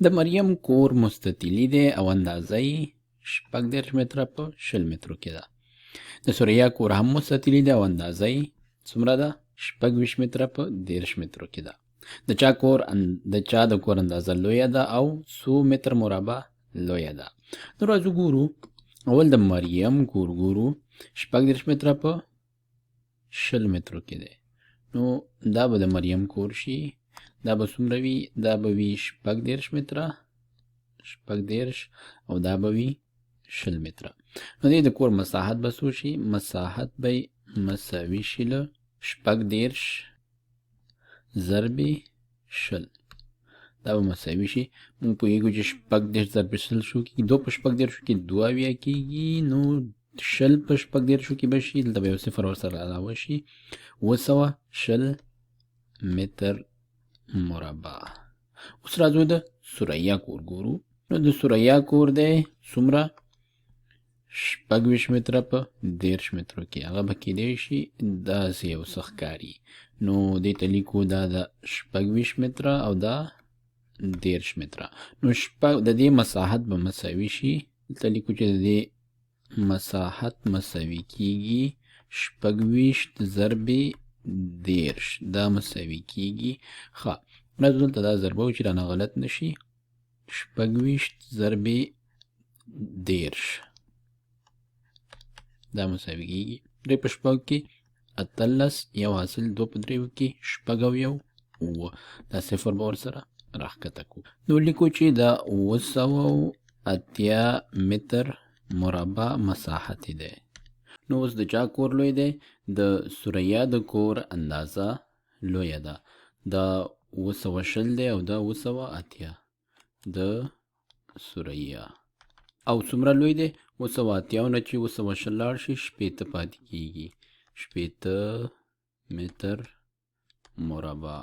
د مریم کور مستطیلي دی او اندازه یې 36 متره په 20 مترو کې ده. د سوریا کور هم مستطیلي دی او اندازه یې څومره ده؟ 26 متره په 13 مترو کې ده. د چا د کور اندازه لویه ده او څو متر مربع لویه ده. نو راځو ګورو. اول د مریم کور ګورو 36 متره په 20 مترو کې دی. نو دا به د مریم کور شي. دا به څومره وي؟ دا به وي 36 متره 36 او دا به وي 20 متره. نو د کور مساحت به څو شي؟ مساحت به مساوي شي له 36 ضرب 20. دا به مساوي شي. موږ پوهېږو چې 36 ضرب 20 شو کېږي 2 په 36 کې 2 اویا کېږي. نو 20 په 36 کې به شي. دلته به یو صفر ورسره علاوه شي. 220 متر مربع. اوس راځو د سوریا کور ګورو. نو د سوریا کور دی څومره؟ 26 متره په 13 مترو کې. هغه به کېدی شي داسې یو څه ښکاري. نو دې ته لیکو دا د 26 متره او دا 13 متره. نو د دې مساحت به مساوي شي. دلته لیکو چې د دې مساحت مساوي کېږي 26 ضرب 13. دا مساوي کېږي. ښه راځو دلته دا ضربه و چې رانه غلط نه شي. 26 ضرب 13 دا مساوي کېږي 3 په شپږ کې 18 یو حاصل 2 په 3 کې 9 اوه. دا صفر به ورسره راښکته کړو. نو لیکو چې دا 280 متر مربع مساحت دی. نو اوس د چا کور لوی دی؟ د سوریا د کور اندازه لویه ده. دا 220 دی او دا 280 د سوریا. او څومره لوی دی؟ 280 نه چې 220 لاړ شي 80 پاتې کېږي. 80 متر مربع.